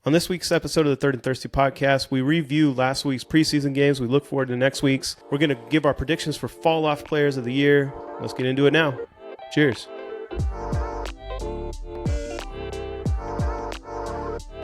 On this week's episode of the Third and Thirsty podcast, we review last week's preseason games. We look forward to next week's. We're going to give our predictions for Falloff Players of the Year. Let's get into it now. Cheers.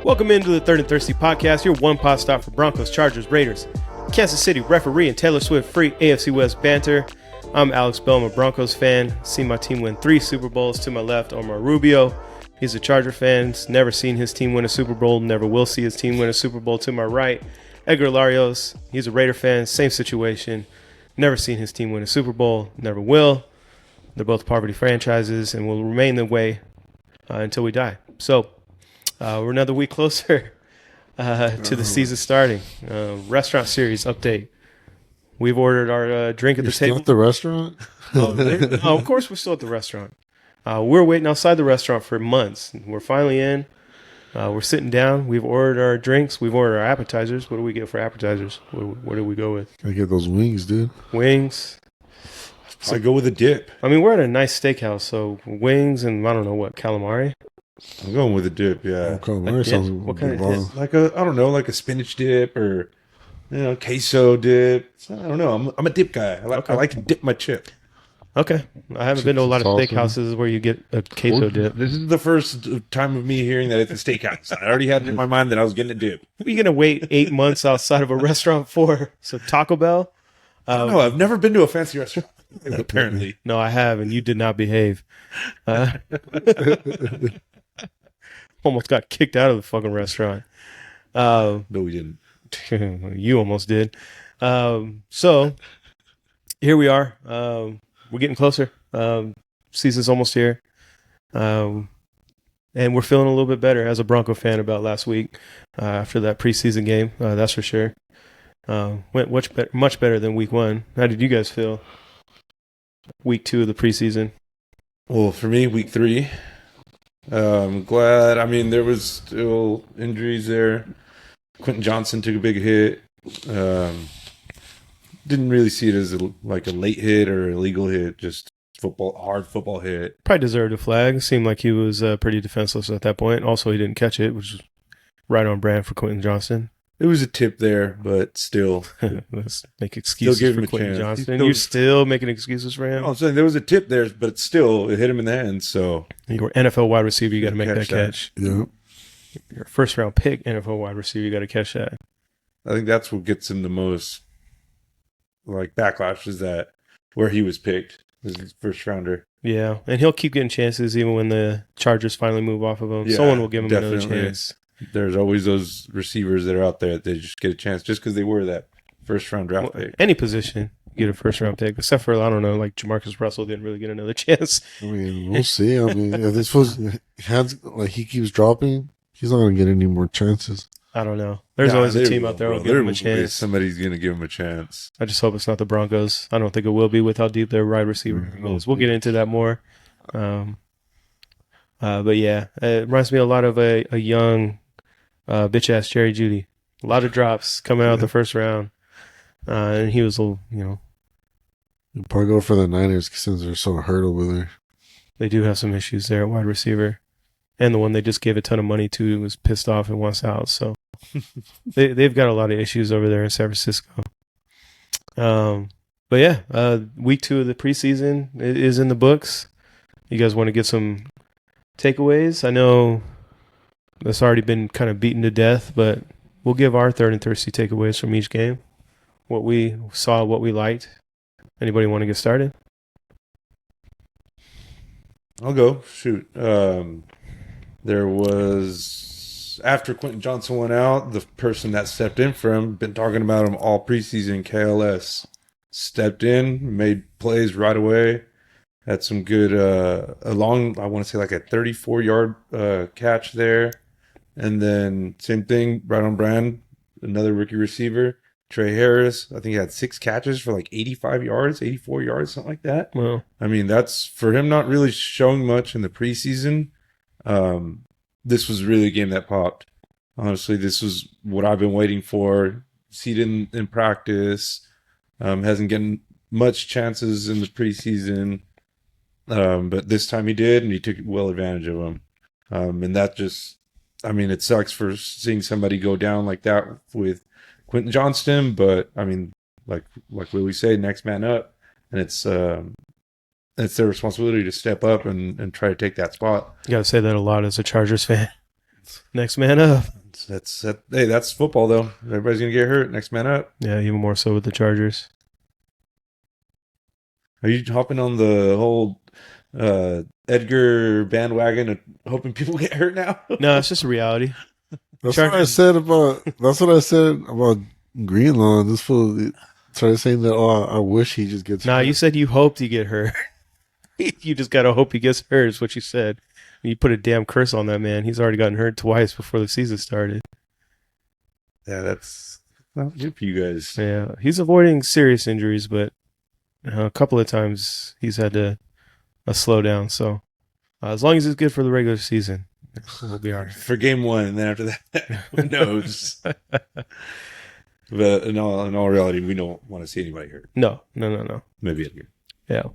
Welcome into the Third and Thirsty podcast, your one-pot stop for Broncos, Chargers, Raiders, Kansas City referee, and Taylor Swift free AFC West banter. I'm Alex Bell. I'm a Broncos fan. Seen my team win 3 Super Bowls. To my left, Omar Rubio. He's a Charger fan. Never seen his team win a Super Bowl. Never will see his team win a Super Bowl. To my right, Edgar Larios. He's a Raider fan. Same situation. Never seen his team win a Super Bowl. Never will. They're both poverty franchises and will remain that way until we die. So we're another week closer to the season starting. Restaurant series update. We've ordered our drink at the table. Still at the restaurant? Oh, of course we're still at the restaurant. We're waiting outside the restaurant for months. We're finally in. We're sitting down. We've ordered our drinks. We've ordered our appetizers. What do we get for appetizers? What do we go with? I get those wings, dude. Wings. I go with a dip. I mean, we're at a nice steakhouse, so wings and I don't know what, calamari? I'm going with a dip, yeah. Calamari sounds what kind of dip? Like a spinach dip or queso dip. I don't know. I'm a dip guy. I like to dip my chip. Okay. I haven't been to a lot of steakhouses where you get a queso dip. This is the first time of me hearing that it's a steakhouse. I already had it in my mind that I was getting a dip. What are you going to wait 8 months outside of a restaurant for? So Taco Bell? No, I've never been to a fancy restaurant, apparently. No, I have, and you did not behave. Almost got kicked out of the fucking restaurant. No, we didn't. You almost did. So here we are. We're getting closer. Season's almost here. And we're feeling a little bit better as a Bronco fan about last week after that preseason game. That's for sure. Went much better than week 1. How did you guys feel? Week 2 of the preseason. Well, for me, week 3. I'm glad. I mean, there was still injuries there. Quentin Johnson took a big hit. Didn't really see it as a late hit or a legal hit, just hard football hit. Probably deserved a flag. Seemed like he was pretty defenseless at that point. Also, he didn't catch it, which is right on brand for Quentin Johnson. It was a tip there, but still. Let's make excuses for Quentin Johnson. You're still making excuses for him? I'm saying there was a tip there, but it hit him in the hand. So you're NFL wide receiver, you got to make that catch. Yeah. You're a first-round pick, NFL wide receiver, you got to catch that. I think that's what gets him the most backlash is that where he was picked as his first rounder. Yeah, and he'll keep getting chances even when the Chargers finally move off of him. Yeah, someone will give him another chance. There's always those receivers that are out there that they just get a chance just because they were that first-round draft pick. Any position, you get a first-round pick, except for, I don't know, like Jamarcus Russell didn't really get another chance. I mean, we'll see. I mean, if this was he keeps dropping, he's not going to get any more chances. I don't know. There's always a team out there who'll give him a chance. Somebody's going to give him a chance. I just hope it's not the Broncos. I don't think it will be with how deep their wide receiver is. We'll get into that more. But yeah, it reminds me a lot of a young bitch-ass Jerry Jeudy. A lot of drops coming out of the first round. And he was, You'll probably go for the Niners since they're so hurt over there. They do have some issues there at wide receiver. And the one they just gave a ton of money to was pissed off and wants out. So they've got a lot of issues over there in San Francisco. But yeah, week 2 of the preseason is in the books. You guys want to get some takeaways? I know that's already been kind of beaten to death, but we'll give our third and thirsty takeaways from each game. What we saw, what we liked. Anybody want to get started? I'll go. Shoot. There was, after Quentin Johnson went out, the person that stepped in for him, been talking about him all preseason, KLS, stepped in, made plays right away, had some good, I want to say a 34-yard catch there. And then same thing, right on brand, another rookie receiver, Trey Harris. I think he had 6 catches for 85 yards, 84 yards, something like that. Wow. I mean, that's for him not really showing much in the preseason. This was really a game that popped. Honestly, this was what I've been waiting for. See it in practice. Hasn't gotten much chances in the preseason. But this time he did, and he took well advantage of them. And that just I mean, it sucks for seeing somebody go down like that with Quentin Johnston, but I mean, like we say, next man up, and it's their responsibility to step up and try to take that spot. You got to say that a lot as a Chargers fan. Next man up. Hey, that's football though. Everybody's gonna get hurt. Next man up. Yeah, even more so with the Chargers. Are you hopping on the whole Edgar bandwagon and hoping people get hurt now? No, it's just a reality. That's what I said about Greenlaw. This fool started saying that. Oh, I wish he just gets. Nah, hurt. you said you hoped he get hurt. You just gotta hope he gets hurt. Is what you said. You put a damn curse on that man. He's already gotten hurt twice before the season started. Yeah, that's not good for you guys. Yeah, he's avoiding serious injuries, but a couple of times he's had to slow down. So as long as it's good for the regular season, we'll be all right. For game one, and then after that, who knows? But in all reality, we don't want to see anybody hurt. No. Maybe Edgar. Yeah.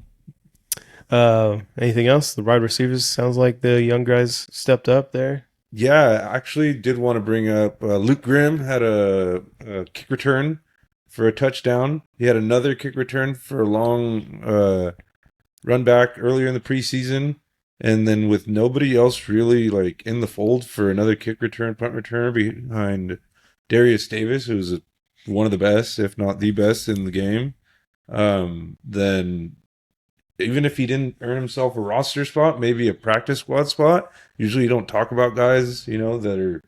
Anything else? The wide receivers sounds like the young guys stepped up there. Yeah, I actually did want to bring up Luke Grimm had a kick return for a touchdown. He had another kick return for a long run back earlier in the preseason. And then with nobody else really like in the fold for another kick return, punt return behind Darius Davis, who's one of the best, if not the best in the game, then even if he didn't earn himself a roster spot, maybe a practice squad spot. Usually you don't talk about guys, that are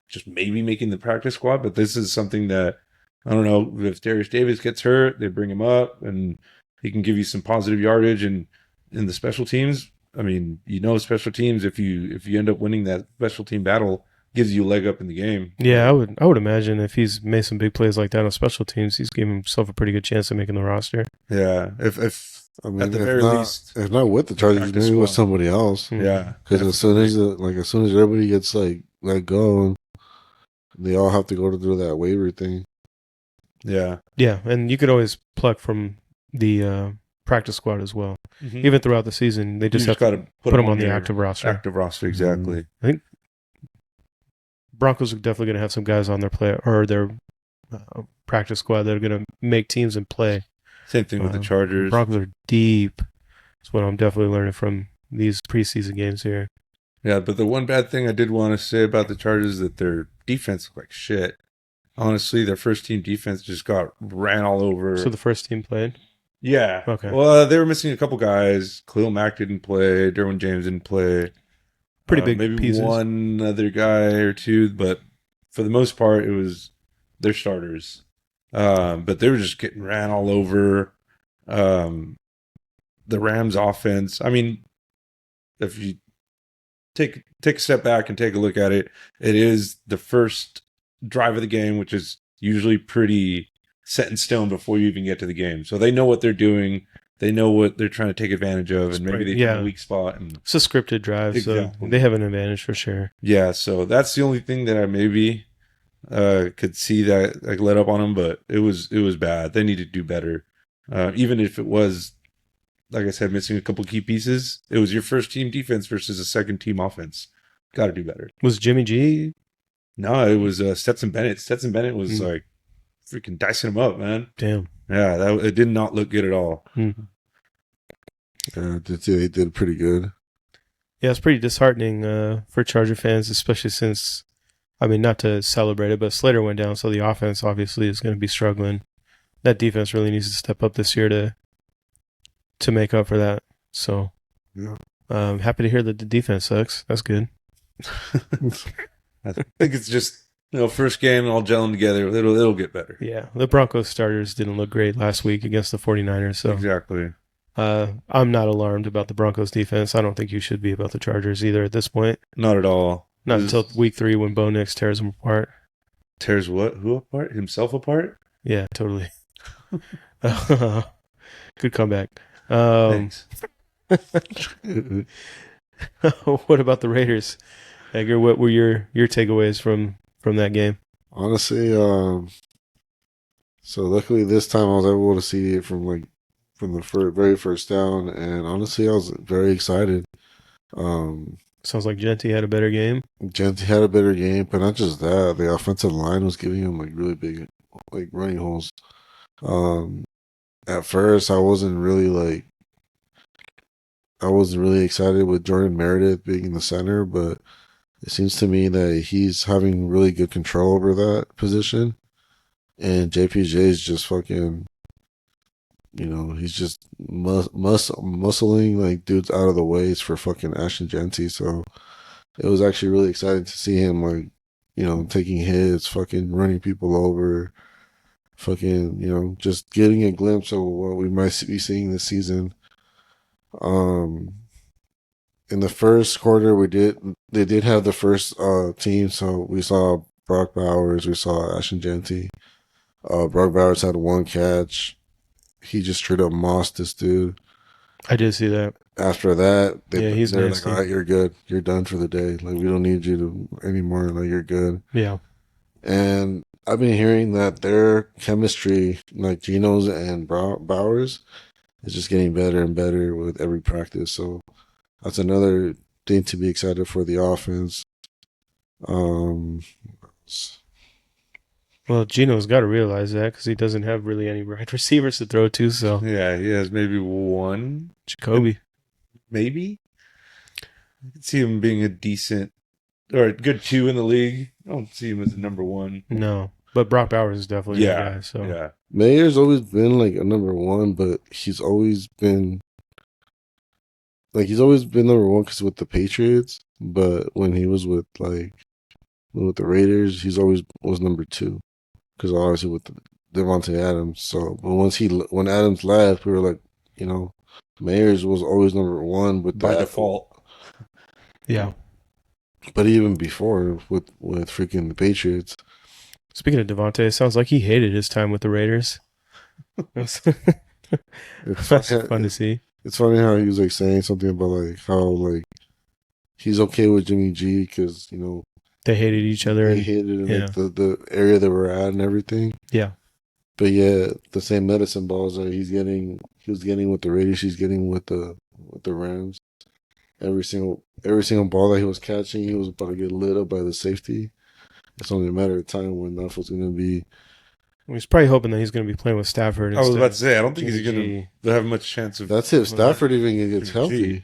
just maybe making the practice squad, but this is something that, I don't know, if Darius Davis gets hurt, they bring him up and he can give you some positive yardage. And in the special teams, I mean, special teams, if you end up winning that special team battle, gives you a leg up in the game. Yeah, I would imagine if he's made some big plays like that on special teams, he's giving himself a pretty good chance of making the roster. Yeah, if at the very least, if not with the Chargers, maybe with somebody else. Yeah, because as soon as everybody gets like let go, they all have to go through that waiver thing. Yeah, and you could always pluck from the practice squad as well. Mm-hmm. Even throughout the season, they just have to put them on the active roster. Active roster, exactly. I think Broncos are definitely going to have some guys on their practice squad that are going to make teams and play. Same thing with the Chargers. Broncos are deep. That's what I'm definitely learning from these preseason games here. Yeah, but the one bad thing I did want to say about the Chargers is that their defense looked like shit. Honestly, their first team defense just got ran all over. So the first team played? Yeah. Okay. Well, they were missing a couple guys. Khalil Mack didn't play. Derwin James didn't play. Pretty big maybe pieces. One other guy or two, but for the most part, it was their starters. But they were just getting ran all over. The Rams offense. I mean, if you take a step back and take a look at it, it is the first drive of the game, which is usually pretty set in stone before you even get to the game. So they know what they're doing. They know what they're trying to take advantage of, and maybe they have a weak spot. And it's a scripted drive, so they have an advantage for sure. Yeah, so that's the only thing that I maybe could see that like let up on them, but it was bad. They need to do better. Even if it was, like I said, missing a couple key pieces, it was your first team defense versus a second team offense. Got to do better. Was Jimmy G? No, it was Stetson Bennett. Stetson Bennett was like freaking dicing him up, man. Damn. Yeah, it did not look good at all. Mm-hmm. Yeah, they did pretty good. Yeah, it's pretty disheartening for Charger fans, especially since, I mean, not to celebrate it, but Slater went down, so the offense obviously is going to be struggling. That defense really needs to step up this year to make up for that. So, yeah. Happy to hear that the defense sucks. That's good. I think it's just first game all gelling together. It'll get better. Yeah, the Broncos starters didn't look great last week against the 49ers. So exactly. I'm not alarmed about the Broncos defense. I don't think you should be about the Chargers either at this point. Not at all. Not until week 3 when Bo Nix tears them apart. Tears what? Who apart? Himself apart? Yeah, totally. Good comeback. Thanks. What about the Raiders? Edgar, what were your takeaways from that game? Honestly, so luckily this time I was able to see it from the very first down, and honestly I was very excited. Sounds like Jeanty had a better game. Jeanty had a better game, but not just that. The offensive line was giving him like really big, like running holes. At first, I wasn't really excited with Jordan Meredith being in the center, but it seems to me that he's having really good control over that position. And JPJ is just fucking, he's just muscling like dudes out of the ways for fucking Ashton Jeanty. So it was actually really exciting to see him like, taking hits, fucking running people over, fucking, just getting a glimpse of what we might be seeing this season. In the first quarter, they did have the first team, so we saw Brock Bowers, we saw Ashton Jeanty. Brock Bowers had one catch. He just straight up mossed this dude. I did see that. After that, they're nasty. like, all right, you're good. You're done for the day. Like, we don't need you to anymore. Like, you're good. Yeah. And I've been hearing that their chemistry, like Geno's and Bowers, is just getting better and better with every practice. So that's another thing to be excited for the offense. Well, Geno's got to realize that because he doesn't have really any right receivers to throw to. So Yeah, he has maybe one. Jacoby. Maybe. I could see him being a decent or a good 2 in the league. I don't see him as a number 1. No, but Brock Bowers is definitely the guy. So yeah. Mayer's always been like a number 1, but he's always been number 1 because with the Patriots. But when he was with the Raiders, he's always was number 2 because obviously with Devontae Adams. So, but when Adams left, we were like, Mayers was always number 1 with by default. Yeah. But even before with freaking the Patriots. Speaking of Devontae, it sounds like he hated his time with the Raiders. That's fun to see. It's funny how he was like saying something about like how like he's okay with Jimmy G because they hated each other. They hated like the area that we're at and everything. Yeah. But yeah, the same medicine balls that he was getting with the Raiders, he's getting with the Rams. Every single ball that he was catching, he was about to get lit up by the safety. It's only a matter of time when that was going to be. He's probably hoping that he's going to be playing with Stafford. I was about to say, I don't think he's going to have much chance of. That's if Stafford even gets healthy.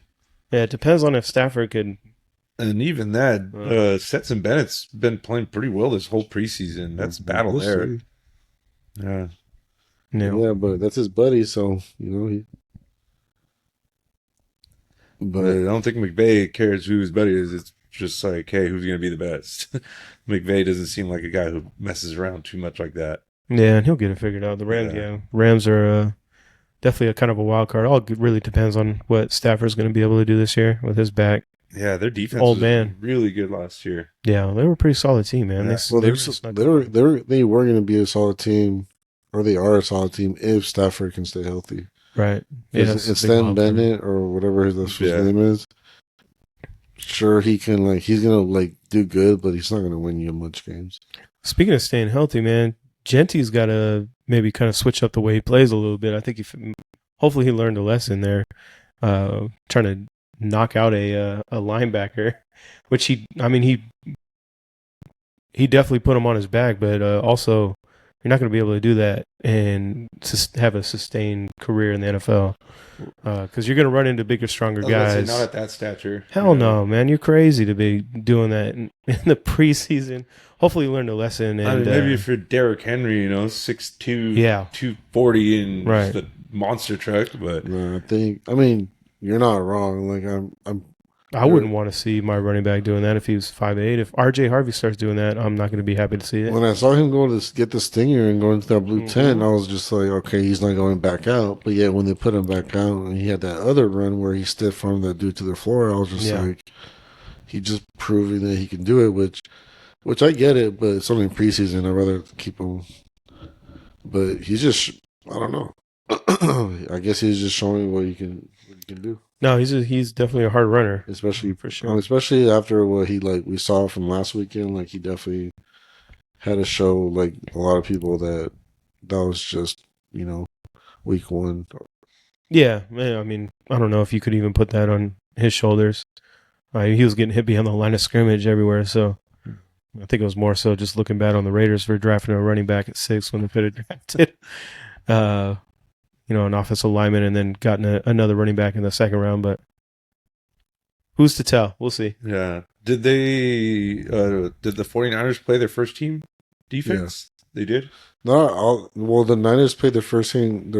Yeah, it depends on if Stafford could. And even that, Stetson Bennett's been playing pretty well this whole preseason. That's battle there. Yeah. No. Yeah, but that's his buddy, so But I don't think McVay cares who his buddy is. It's just like, hey, who's going to be the best? McVay doesn't seem like a guy who messes around too much like that. Yeah, and he'll get it figured out. The Rams, Rams are definitely a kind of a wild card. All really depends on what Stafford's going to be able to do this year with his back. Yeah, their defense was really good last year. Yeah, they were a pretty solid team, man. Yeah. They were going to be a solid team, or they are a solid team if Stafford can stay healthy. Right. It's Stan Bennett or whatever his name is. Sure, he can he's gonna do good, but he's not gonna win you much games. Speaking of staying healthy, man, Jeanty's got to maybe kind of switch up the way he plays a little bit. I think hopefully he learned a lesson there, trying to knock out a linebacker, which he definitely put him on his back, but also you're not going to be able to do that and have a sustained career in the NFL because you're going to run into bigger, stronger guys. Not at that stature. Hell no, man. You're crazy to be doing that in the preseason. Hopefully you learned a lesson. And, maybe if you're Derrick Henry, 6'2", 240 and just a monster truck. But no, you're not wrong. I wouldn't want to see my running back doing that if he was 5'8". If RJ Harvey starts doing that, I'm not going to be happy to see it. When I saw him going to get the stinger and going to that blue tent, I was just like, okay, he's not going back out. But yeah, when they put him back out and he had that other run where he stiff armed that dude to the floor, I was just like, he just proving that he can do it, which I get it, but it's only preseason. I'd rather keep him. But he's just, I don't know. I guess he's just showing what he can do. No, he's definitely a hard runner, especially for sure. Especially after what we saw from last weekend. He definitely had to show a lot of people that was just week 1. Yeah, man. I don't know if you could even put that on his shoulders. He was getting hit behind the line of scrimmage everywhere. So I think it was more so just looking bad on the Raiders for drafting a running back at 6 when they could have drafted, an offensive lineman and then gotten another running back in the second round. But who's to tell? We'll see. Yeah. Did the 49ers play their first team defense? Yeah. They did? Well, the Niners played their first team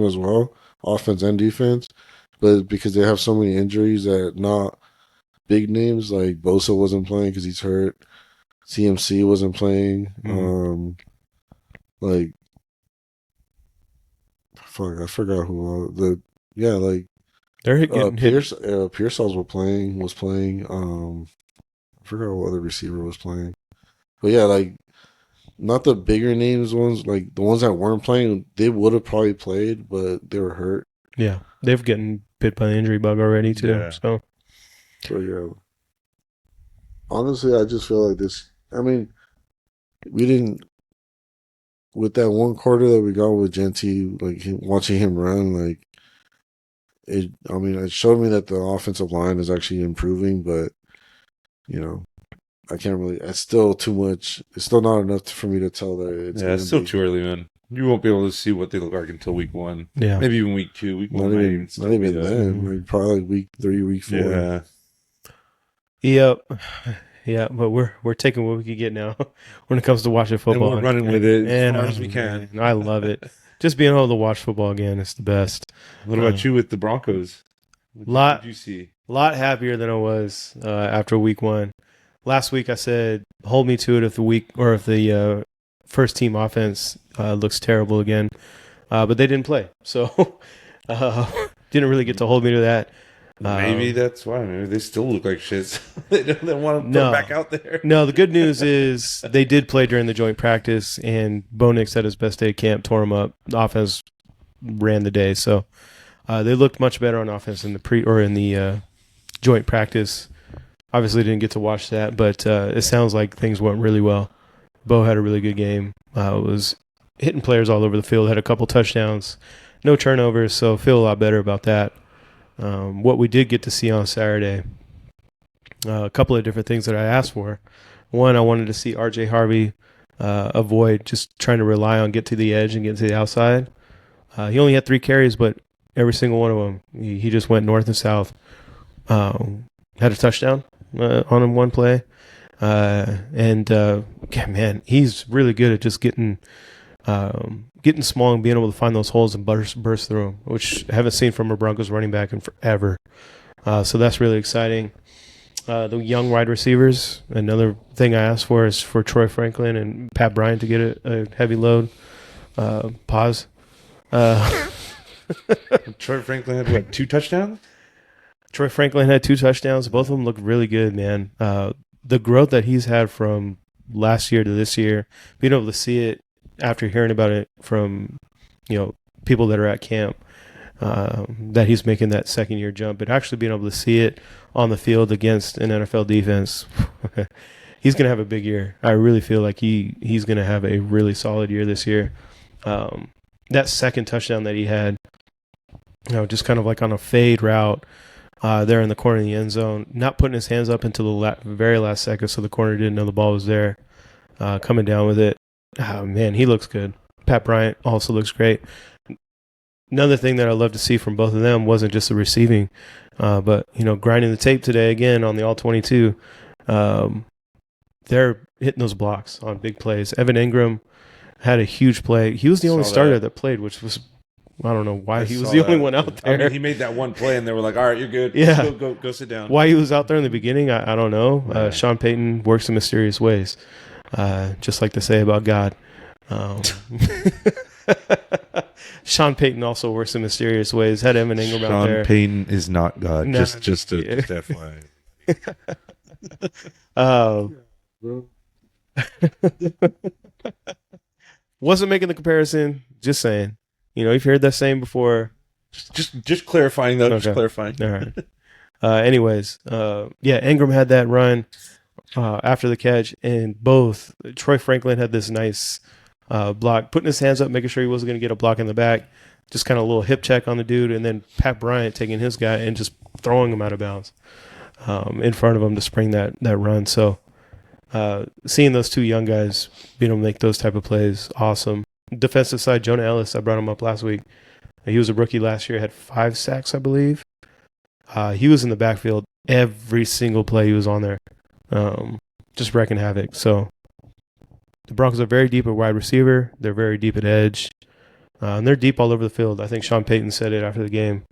as well, offense and defense. But because they have so many injuries that not big names, like Bosa wasn't playing because he's hurt. CMC wasn't playing. I forgot who. They're getting hit. Pearsall was playing. I forgot what other receiver was playing. But yeah, not the bigger names ones, like the ones that weren't playing, they would have probably played, but they were hurt. Yeah, they've getting bit by the injury bug already too. Yeah. So yeah. Honestly, I just feel like this. I mean, we didn't with that one quarter that we got with Jeanty, watching him run, it showed me that the offensive line is actually improving, but I can't really. It's still too much. It's still not enough for me to tell that it's. Yeah, it's still too early, man. You won't be able to see what they look like until week 1. Yeah, maybe even week 2. Week 1, not even then. Probably week 3, week 4. Yeah. Yep. Yeah, but we're taking what we can get now when it comes to watching football. And we're running with it as far as we can. I love it. Just being able to watch football again is the best. What about you with the Broncos? What did you see? A lot happier than I was after week 1. Last week I said, hold me to it if the first team offense looks terrible again. But they didn't play. So didn't really get to hold me to that. Maybe that's why. Maybe they still look like shit. They don't want to put them back out there. No, the good news is they did play during the joint practice, and Bo Nix had his best day at camp, tore him up. The offense ran the day. So they looked much better on offense in the joint practice. Obviously didn't get to watch that, but it sounds like things went really well. Bo had a really good game. Was hitting players all over the field, had a couple touchdowns, no turnovers, so feel a lot better about that. What we did get to see on Saturday, a couple of different things that I asked for. One, I wanted to see RJ Harvey avoid just trying to rely on get to the edge and get to the outside. He only had 3 carries, but every single one of them, he just went north and south. Had a touchdown on him one play. Man, he's really good at just getting small and being able to find those holes and burst through them, which I haven't seen from a Broncos running back in forever. So that's really exciting. The young wide receivers, another thing I asked for is for Troy Franklin and Pat Bryant to get a heavy load. Pause. Troy Franklin had 2 touchdowns? Troy Franklin had 2 touchdowns. Both of them look really good, man. The growth that he's had from last year to this year, being able to see it after hearing about it from, people that are at camp, that he's making that second year jump, but actually being able to see it on the field against an NFL defense, he's going to have a big year. I really feel like he's going to have a really solid year this year. That second touchdown that he had, just kind of like on a fade route, there in the corner of the end zone, not putting his hands up until the very last second, so the corner didn't know the ball was there, coming down with it. Oh, man, he looks good. Pat Bryant also looks great. Another thing that I love to see from both of them wasn't just the receiving, but, grinding the tape today again on the All-22. They're hitting those blocks on big plays. Evan Ingram had a huge play. He was the only starter that played, which was – I don't know why he was the only one out there. I mean, he made that one play, and they were like, all right, you're good. Yeah. Go sit down. Why he was out there in the beginning, I don't know. Right. Sean Payton works in mysterious ways, just like to say about God. Sean Payton also works in mysterious ways. Had Evan Ingram out there. Sean Payton is not God. No. Just FYI. Wasn't making the comparison. Just saying. You've heard that saying before. Just clarifying, though. Okay. Just clarifying. All right. Anyways, Ingram had that run after the catch, and both Troy Franklin had this nice block, putting his hands up, making sure he wasn't going to get a block in the back, just kind of a little hip check on the dude, and then Pat Bryant taking his guy and just throwing him out of bounds. in front of him to spring that run. So seeing those two young guys being able to make those type of plays, awesome. Defensive side, Jonah Ellis, I brought him up last week. He was a rookie last year, had 5 sacks, I believe. He was in the backfield every single play he was on there, just wrecking havoc. So the Broncos are very deep at wide receiver. They're very deep at edge. And they're deep all over the field. I think Sean Payton said it after the game.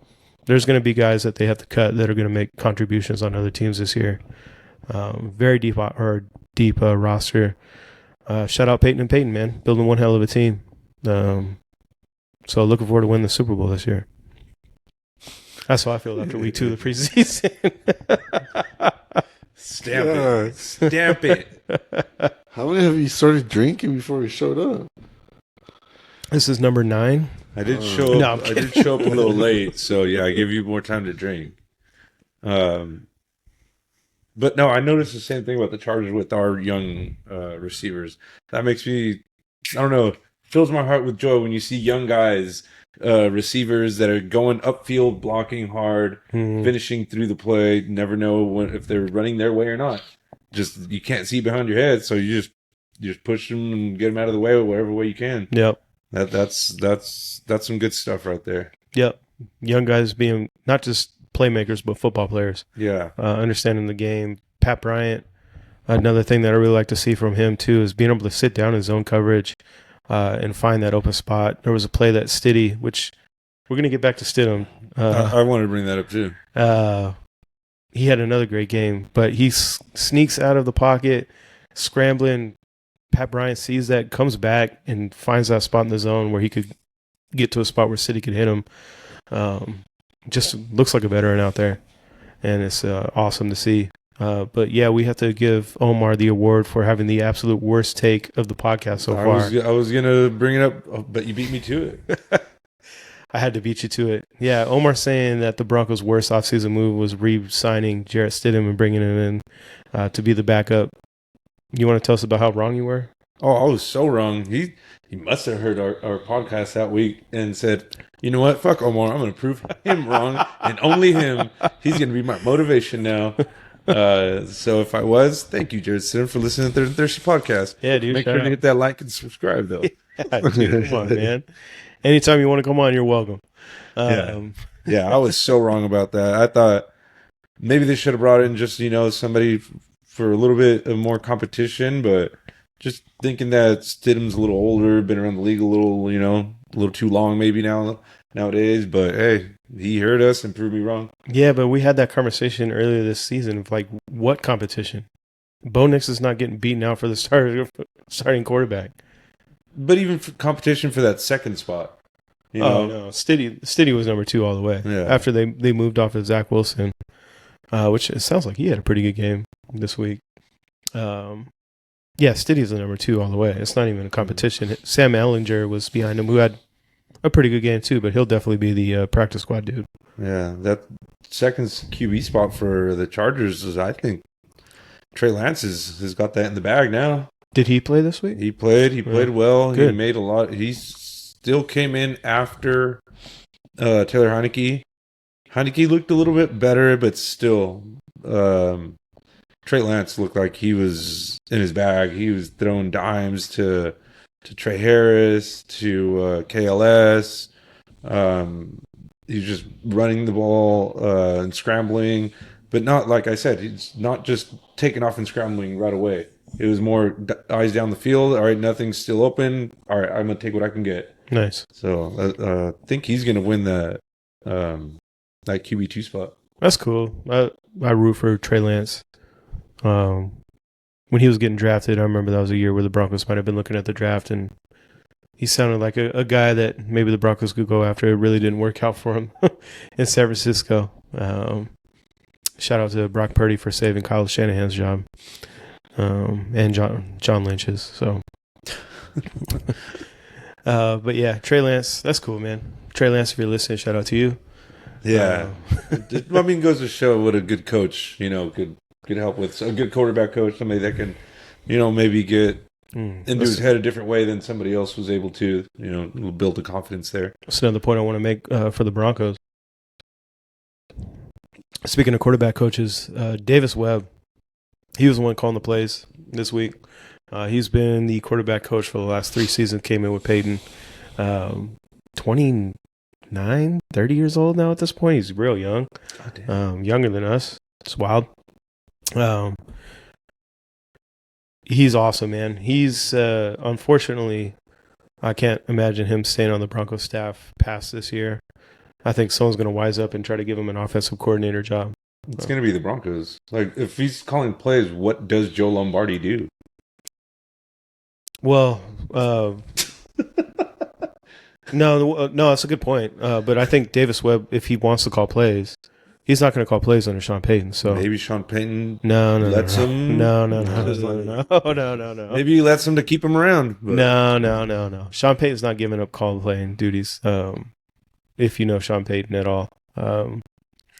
There's going to be guys that they have to cut that are going to make contributions on other teams this year. Very deep roster. Shout out Peyton and Peyton, man. Building one hell of a team. So looking forward to winning the Super Bowl this year. That's how I feel after week 2 of the preseason. Stamp it. How many have you started drinking before we showed up? This is number 9. I did show up. I did show up a little late, so yeah, I give you more time to drink. But no, I noticed the same thing about the Chargers with our young receivers. That makes me, I don't know, fills my heart with joy when you see young guys, receivers that are going upfield, blocking hard, finishing through the play. Never know if they're running their way or not. Just you can't see behind your head, so you just push them and get them out of the way whatever way you can. Yep. That's some good stuff right there. Yep. Young guys being not just playmakers but football players. Yeah. Understanding the game. Pat Bryant, another thing that I really like to see from him too is being able to sit down in zone coverage and find that open spot. There was a play that Stiddy, which we're going to get back to Stidham. I wanted to bring that up too. He had another great game, but he sneaks out of the pocket, scrambling. Pat Bryant sees that, comes back, and finds that spot in the zone where he could get to a spot where City could hit him. Just looks like a veteran out there, and it's awesome to see. But yeah, we have to give Omar the award for having the absolute worst take of the podcast so far. I was gonna bring it up, but you beat me to it. I had to beat you to it. Yeah, Omar saying that the Broncos' worst offseason move was re-signing Jarrett Stidham and bringing him in to be the backup. You want to tell us about how wrong you were? Oh, I was so wrong. He must have heard our podcast that week and said, you know what? Fuck Omar. I'm going to prove him wrong and only him. He's going to be my motivation now. So if I was, thank you, Jared Stidham, for listening to the Thirsty Podcast. Yeah, dude. Make sure to hit that like and subscribe, though. Yeah, dude, come on, man. Anytime you want to come on, you're welcome. Yeah, I was so wrong about that. I thought maybe they should have brought in just, somebody for a little bit of more competition, but just thinking that Stidham's a little older, been around the league a little too long maybe nowadays. But hey, he heard us and proved me wrong. Yeah, but we had that conversation earlier this season of like, what competition? Bo Nix is not getting beaten out for the starting quarterback. But even for competition for that second spot. No. Stiddy was number 2 all the way. Yeah. After they moved off of Zach Wilson, which it sounds like he had a pretty good game this week. Yeah, Stiddy's the number 2 all the way. It's not even a competition. Sam Ellinger was behind him, who had a pretty good game too, but he'll definitely be the practice squad dude. Yeah, that second QB spot for the Chargers is, I think, Trey Lance has got that in the bag now. Did he play this week? He played well. Good. He made a lot. He still came in after Taylor Heineke. Heineke looked a little bit better, but still, Trey Lance looked like he was in his bag. He was throwing dimes to Trey Harris, to KLS. He was just running the ball and scrambling, but not, like I said, he's not just taking off and scrambling right away. It was more eyes down the field. All right, nothing's still open. All right, I'm going to take what I can get. Nice. So I think he's going to win that QB2 spot. That's cool. I root for Trey Lance. When he was getting drafted, I remember that was a year where the Broncos might have been looking at the draft, and he sounded like a guy that maybe the Broncos could go after. It really didn't work out for him in San Francisco. Shout out to Brock Purdy for saving Kyle Shanahan's job. And John Lynch's. So, but yeah, Trey Lance, that's cool, man. Trey Lance, if you're listening, shout out to you. Yeah, I mean, goes to show what a good coach, could help with. So a good quarterback coach, somebody that can, maybe get into his head a different way than somebody else was able to. Build the confidence there. That's another point I want to make for the Broncos. Speaking of quarterback coaches, Davis Webb, he was the one calling the plays this week. He's been the quarterback coach for the last 3 seasons, came in with Peyton. 29, 30 years old now at this point. He's real young. Younger than us. It's wild. He's awesome, man. He's unfortunately, I can't imagine him staying on the Broncos staff past this year. I think someone's going to wise up and try to give him an offensive coordinator job. It's going to be the Broncos. Like, if he's calling plays, what does Joe Lombardi do? Well, no, that's a good point. But I think Davis Webb, if he wants to call plays, he's not going to call plays under Sean Payton. So maybe Sean Payton lets him. No. Maybe he lets him to keep him around. But. No. Sean Payton's not giving up call playing duties. If you know Sean Payton at all,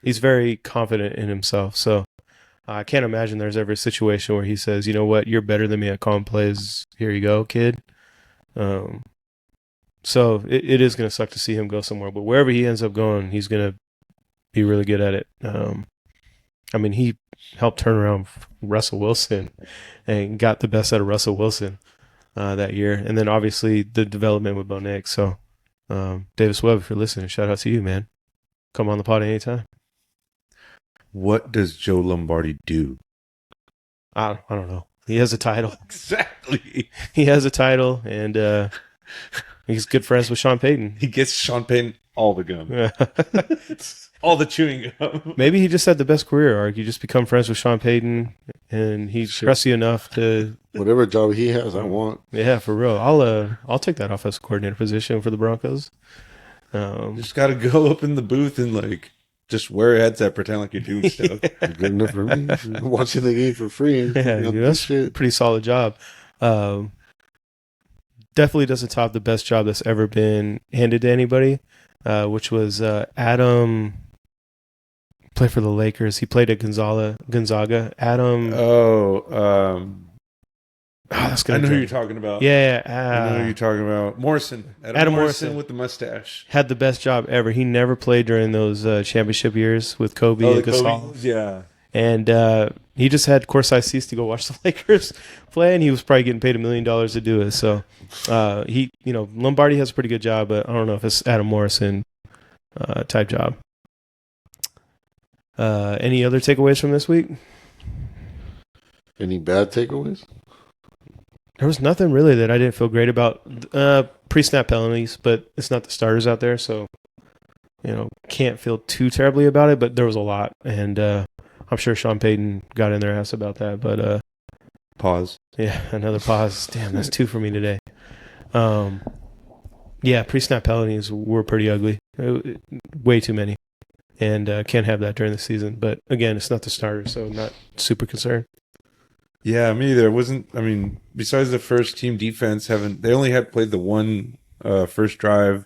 he's very confident in himself. So I can't imagine there's ever a situation where he says, "You know what? You're better than me at calling plays. Here you go, kid." So it is going to suck to see him go somewhere, but wherever he ends up going, he's going to be really good at it. I mean, he helped turn around Russell Wilson and got the best out of Russell Wilson that year. And then obviously the development with Bo Nix. So Davis Webb, if you're listening, shout out to you, man. Come on the pod anytime. What does Joe Lombardi do? I don't know. He has a title. Exactly. He has a title, and he's good friends with Sean Payton. He gets Sean Payton all the gum. All the chewing gum. Maybe he just had the best career arc. You just become friends with Sean Payton, and he trusts you enough to... Whatever job he has, I want. Yeah, for real. I'll take that offensive coordinator position for the Broncos. Just got to go up in the booth and, like, just wear a headset, pretend like you're doing stuff. Good enough for me. Watching the game for free. Yeah, that's a pretty solid job. Definitely doesn't top the best job that's ever been handed to anybody, which was Adam. Played for the Lakers. He played at Gonzaga. Adam. That's I know who you're talking about. Yeah. I know who you're talking about. Morrison. Adam Morrison with the mustache. Had the best job ever. He never played during those championship years with Kobe and Gasol. Yeah. And he just had courtside seats to go watch the Lakers play, and he was probably getting paid $1 million to do it. So Lombardi has a pretty good job, but I don't know if it's Adam Morrison type job. Any other takeaways from this week? Any bad takeaways? There was nothing really that I didn't feel great about. Pre-snap penalties, but it's not the starters out there, so can't feel too terribly about it. But there was a lot, and I'm sure Sean Payton got in their ass about that. But pause. Yeah, another pause. Damn, that's 2 for me today. Pre-snap penalties were pretty ugly. Way too many, and can't have that during the season. But again, it's not the starters, so not super concerned. Yeah, me either. It wasn't. I mean, besides the first team defense, they only had played the one first drive.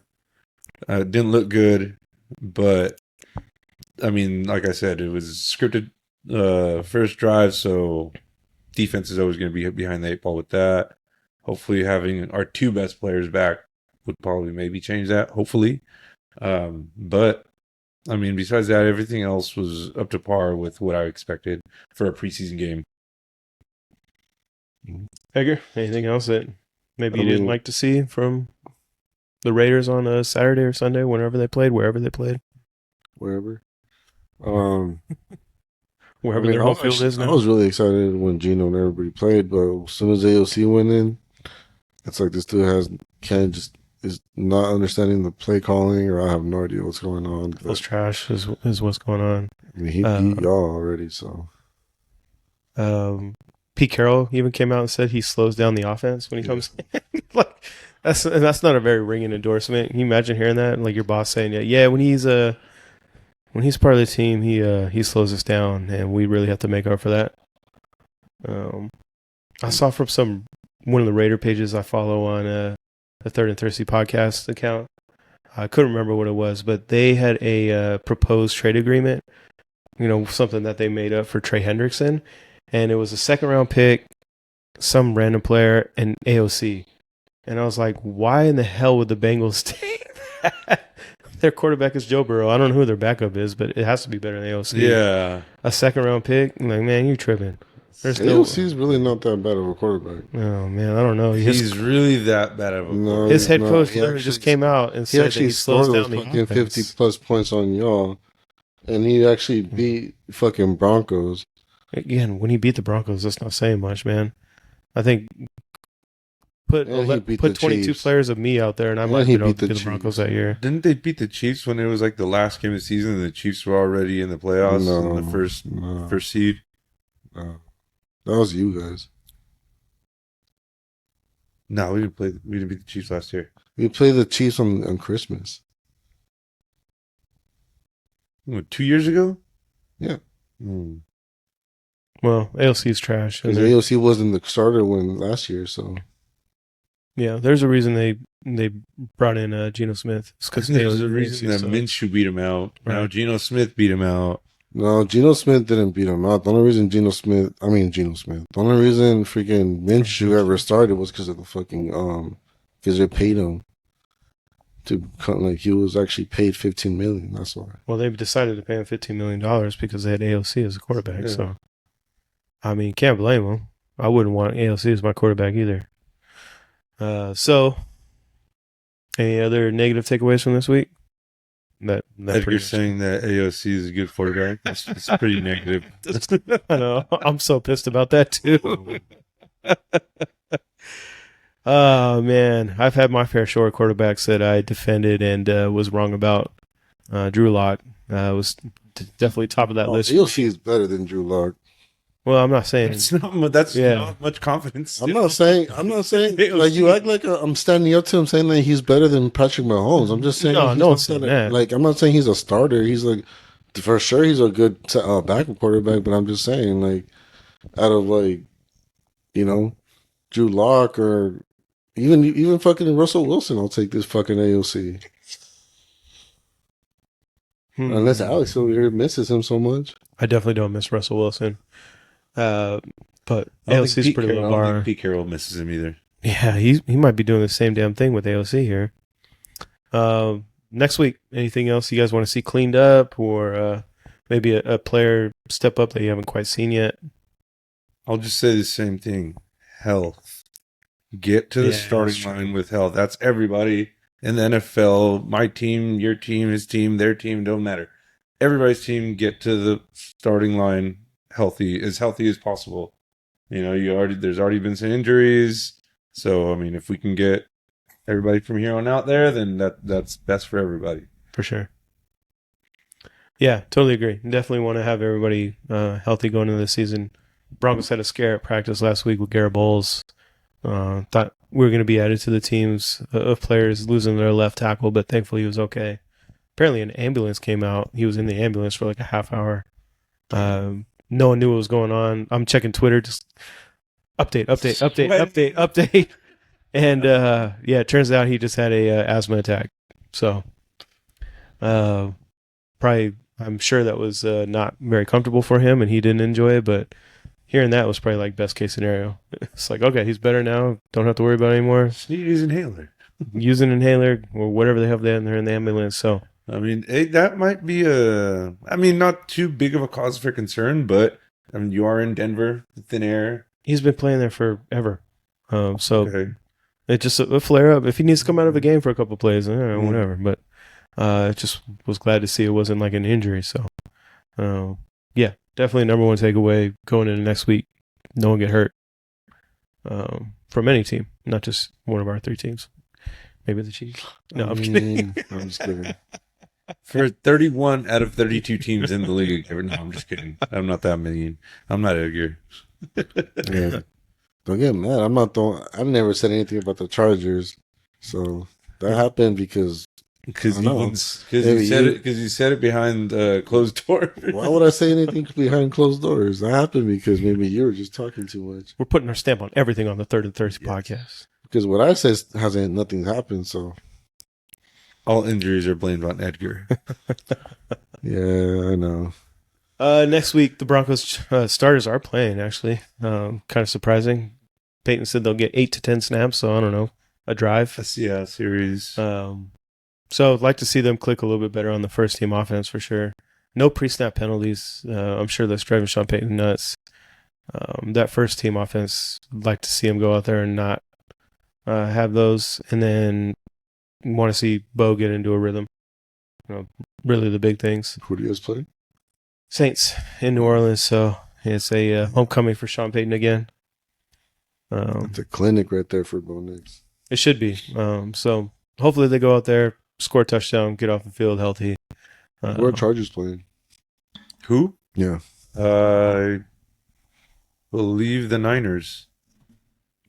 Didn't look good, but I mean, like I said, it was scripted first drive, so defense is always going to be behind the 8 ball with that. Hopefully, having our 2 best players back would probably maybe change that. Hopefully, but I mean, besides that, everything else was up to par with what I expected for a preseason game. Edgar, anything else that maybe you didn't like to see from the Raiders on a Saturday or Sunday, wherever they played? Wherever. Wherever their home field is now. I was really excited when Geno and everybody played, but as soon as AOC went in, it's like this dude is not understanding the play calling, or I have no idea what's going on. Feels trash is what's going on. I mean, he beat y'all already, so. Pete Carroll even came out and said he slows down the offense when he comes in. Like that's not a very ringing endorsement. Can you imagine hearing that? And like your boss saying, when he's part of the team, he slows us down, and we really have to make up for that. I saw from one of the Raider pages I follow on the Third and Thirsty podcast account. I couldn't remember what it was, but they had a proposed trade agreement. Something that they made up for Trey Hendrickson. And it was a 2nd-round pick, some random player, and AOC. And I was like, why in the hell would the Bengals take that? Their quarterback is Joe Burrow. I don't know who their backup is, but it has to be better than AOC. Yeah. A second-round pick? I'm like, man, you tripping. There's AOC's really not that bad of a quarterback. Oh, man, I don't know. He's really that bad of a No, his head he's coach not. literally just came out and He said that actually he slows scored down those the fucking offense. 50-plus points on y'all. And he actually beat fucking Broncos. Again, when he beat the Broncos, that's not saying much, man. I think put And he beat 22 the Chiefs. players of me out there, and I And might he beat beat the the Broncos Chiefs. that year. Didn't they beat the Chiefs when it was like the last game of the season and the Chiefs were already in the playoffs in the first seed? No. That was you guys. No, we didn't beat the Chiefs last year. We played the Chiefs on Christmas. What, 2 years ago? Yeah. Well, ALC's trash. Because AOC wasn't the starter when last year, so. Yeah, there's a reason they brought in Geno Smith. It's because There's a reason that Minshew beat him out. Right. Now Geno Smith beat him out. No, Geno Smith didn't beat him out. The only reason Geno Smith. The only reason freaking Minshew ever started was because of the fucking because they paid him to like he was actually paid $15 million. That's why. Well, they decided to pay him $15 million because they had AOC as a quarterback. Yeah. So, I mean, can't blame them. I wouldn't want AOC as my quarterback either. So, any other negative takeaways from this week? That Edgar's saying that AOC is a good quarterback. That's pretty negative. I know. I'm so pissed about that too. Oh man, I've had my fair share of quarterbacks that I defended and was wrong about. Drew Lock was definitely top of that list. AOC is better than Drew Lock. Well, I'm not saying That's not much confidence. I'm not saying like you act like I'm standing up to him saying that he's better than Patrick Mahomes. I'm just saying no one's saying that. Like I'm not saying he's a starter. He's like for sure he's a good backup quarterback. But I'm just saying like out of like Drew Lock or even fucking Russell Wilson, I'll take this fucking AOC. Unless Alex over here misses him so much. I definitely don't miss Russell Wilson. But AOC's AOC's pretty low bar. I don't think Pete Carroll misses him either. Yeah, he might be doing the same damn thing with AOC here. Next week, anything else you guys want to see cleaned up or maybe a player step up that you haven't quite seen yet? I'll just say the same thing. Health. Get to the starting line with health. That's everybody in the NFL. My team, your team, his team, their team, don't matter. Everybody's team get to the starting line healthy as possible. There's already been some injuries. So, I mean, if we can get everybody from here on out there, then that's best for everybody. For sure. Yeah, totally agree. Definitely want to have everybody healthy going into the season. Broncos had a scare at practice last week with Garrett Bowles. Thought we were going to be added to the teams of players losing their left tackle, but thankfully he was okay. Apparently an ambulance came out. He was in the ambulance for like a half hour. No one knew what was going on. I'm checking Twitter, just update. And it turns out he just had a asthma attack. So probably, I'm sure that was not very comfortable for him and he didn't enjoy it, but hearing that was probably like best case scenario. It's like, okay, he's better now. Don't have to worry about it anymore. Use inhaler. Use an inhaler or whatever they have there and they're in the ambulance. So, I mean, that might be not too big of a cause for concern, but I mean, you are in Denver, thin air. he's been playing there forever. Okay. It just a flare up. If he needs to come out of a game for a couple of plays, whatever. But just was glad to see it wasn't like an injury. So, yeah, definitely number one takeaway going into next week. No one get hurt from any team, not just one of our three teams. Maybe the Chiefs. No, I'm kidding. I'm just kidding. For 31 out of 32 teams in the league. No, I'm just kidding. I'm not that mean. I'm not Edgar. Yeah. Don't get mad. I never said anything about the Chargers. So that happened because you said it behind closed doors. Why would I say anything behind closed doors? That happened because maybe you were just talking too much. We're putting our stamp on everything on the Third and Thirsty podcast. Because what I said nothing's happened, so. All injuries are blamed on Edgar. Yeah, I know. Next week, the Broncos starters are playing, actually. Kind of surprising. Peyton said they'll get 8 to 10 snaps, so I don't know. A drive. Yeah, series. So I'd like to see them click a little bit better on the first team offense for sure. No pre-snap penalties. I'm sure that's driving Sean Payton nuts. That first team offense, I'd like to see him go out there and not have those, and then want to see Bo get into a rhythm. Really the big things. Who do you guys play? Saints in New Orleans, so it's a homecoming for Sean Payton again. It's a clinic right there for Bo Nix. It should be. So hopefully they go out there, score a touchdown, get off the field healthy. Who are Chargers playing? Who? Yeah. I believe the Niners.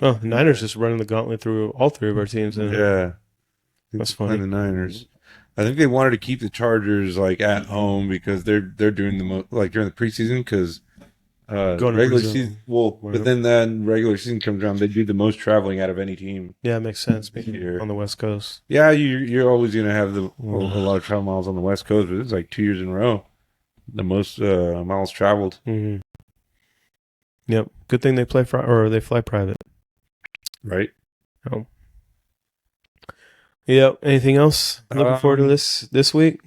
Oh, the Niners just running the gauntlet through all three of our teams. Yeah. That's funny. The Niners. I think they wanted to keep the Chargers like at home because they're doing the most like during the preseason because regular season. Well, but then regular season comes around, they do the most traveling out of any team. Yeah, it makes sense. Here On the West Coast. Yeah, you're always gonna have a lot of travel miles on the West Coast, but it's like 2 years in a row the most miles traveled. Mm-hmm. Yep. Good thing they they fly private. Right. Oh. Yep. Anything else? Looking forward to this week?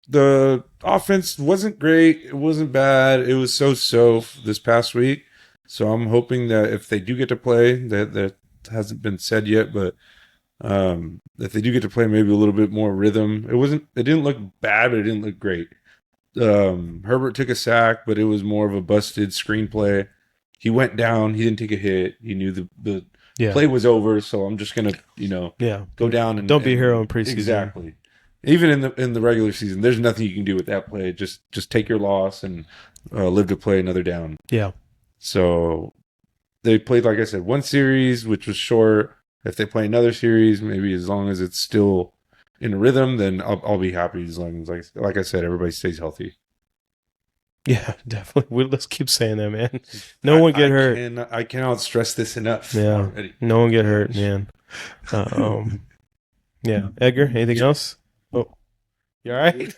The offense wasn't great. It wasn't bad. It was so this past week. So I'm hoping that if they do get to play, that hasn't been said yet, but if they do get to play, maybe a little bit more rhythm. It didn't look bad, but it didn't look great. Herbert took a sack, but it was more of a busted screenplay. He went down. He didn't take a hit. He knew the play was over. So I'm just gonna, go down and don't be a hero in preseason. Exactly. Even in the regular season, there's nothing you can do with that play. Just take your loss and live to play another down. Yeah. So they played, like I said, one series, which was short. If they play another series, maybe as long as it's still in a rhythm, then I'll be happy as long as, like I said, everybody stays healthy. Yeah, definitely. Let's keep saying that, man. No one get hurt. I cannot stress this enough. Yeah, already. No one get hurt, man. Yeah, Edgar, anything else? Oh, you all right?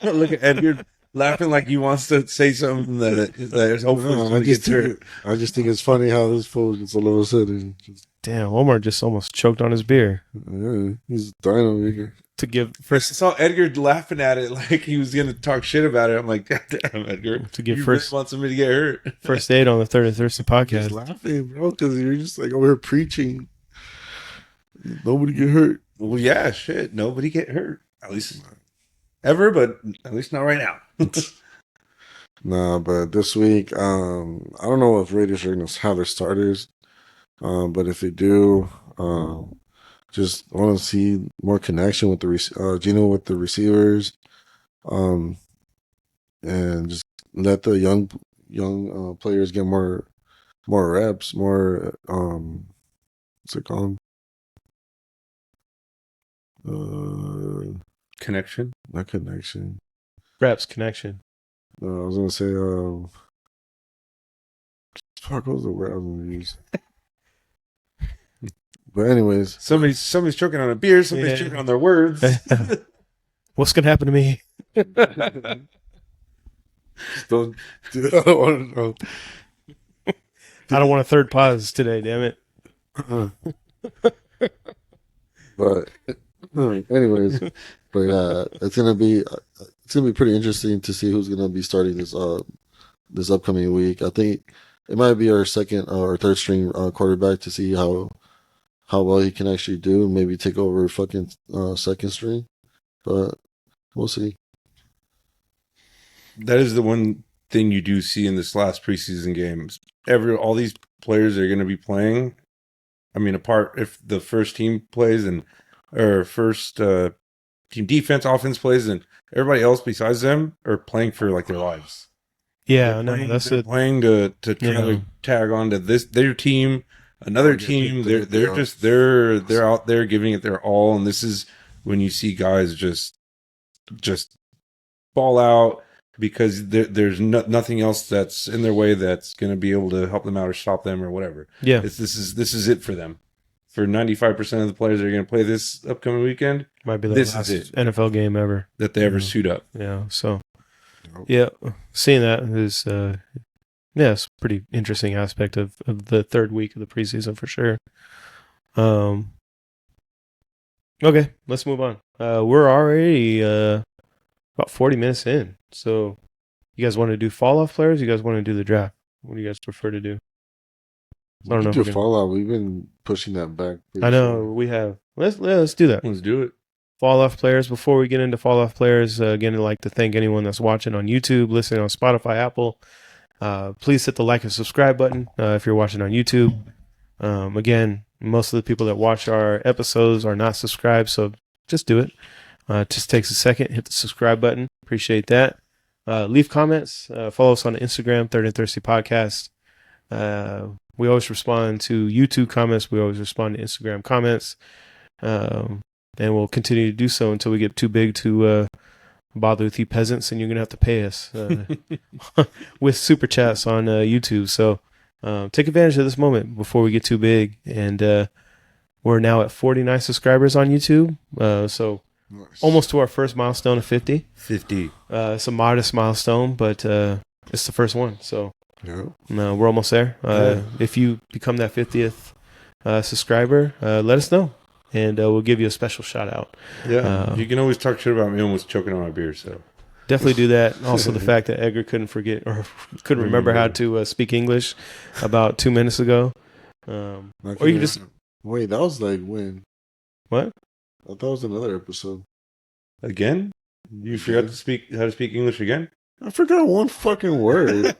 Look at Edgar laughing like he wants to say something that is hopefully gets hurt. I just think it's funny how this fool just all of a sudden. Damn, Omar just almost choked on his beer. Yeah, he's dying over here. To give first, I saw Edgar laughing at it like he was going to talk shit about it. I'm like, God damn, Edgar. To give you first, really want somebody to get hurt. First aid on the Third and Thirsty podcast. Just laughing, bro, because you're just like over here preaching. Nobody get hurt. Well, yeah, shit. Nobody get hurt. At least ever, but at least not right now. Nah, but this week, I don't know if Raiders are going to have their starters. But if they do, just want to see more connection with the Geno with the receivers, and just let the young players get more reps, more what's it called? Connection, not connection. Reps, connection. I was gonna say, fuck, what was the word I was gonna use? But anyways, somebody's choking on a beer. Somebody's choking on their words. What's gonna happen to me? Just don't. Dude, I don't want to know. I don't want a third pause today. Damn it. But anyways, it's gonna be pretty interesting to see who's gonna be starting this upcoming week. I think it might be our second or third string quarterback to see how well he can actually do and maybe take over fucking second string. But we'll see. That is the one thing you do see in this last preseason games. All these players are going to be playing. I mean, apart if the first team plays or first team defense, offense plays, and everybody else besides them are playing for like their lives. Yeah, that's it. Playing to try to tag on to their team. Another team, they're out there giving it their all, and this is when you see guys just ball out because there's nothing else that's in their way that's going to be able to help them out or stop them or whatever. Yeah, this is it for them. For 95% of the players that are going to play this upcoming weekend, might be the last NFL game ever that they ever suit up. Yeah, so seeing that is. It's a pretty interesting aspect of the third week of the preseason for sure. Okay, let's move on. We're already about 40 minutes in. So you guys want to do fall-off players? You guys want to do the draft? What do you guys prefer to do? I We don't know can if do we're gonna. Fallout. We've been pushing that back. I know we have. Let's do that. Let's do it. Fall-off players. Before we get into fall-off players, again, I'd like to thank anyone that's watching on YouTube, listening on Spotify, Apple. Please hit the like and subscribe button if you're watching on YouTube. Again, most of the people that watch our episodes are not subscribed, so just do it. It just takes a second. Hit the subscribe button. Appreciate that. Leave comments. Follow us on Instagram, Third and Thirsty Podcast. We always respond to YouTube comments. We always respond to Instagram comments. And we'll continue to do so until we get too big to bother with you peasants, and you're going to have to pay us with super chats on YouTube. So take advantage of this moment before we get too big. And we're now at 49 subscribers on YouTube. So Nice. almost to our first milestone of 50. 50. It's a modest milestone, but it's the first one. So Yeah. we're almost there. If you become that 50th subscriber, let us know, and we'll give you a special shout out. Yeah. You can always talk shit about me almost choking on my beer, so. Definitely do that. Also, the fact that Edgar couldn't forget or couldn't remember how to speak English about 2 minutes ago. Or you can just Wait, that was like when? what? I thought it was another episode. Again? You forgot to speak how to speak English again? I forgot one fucking word.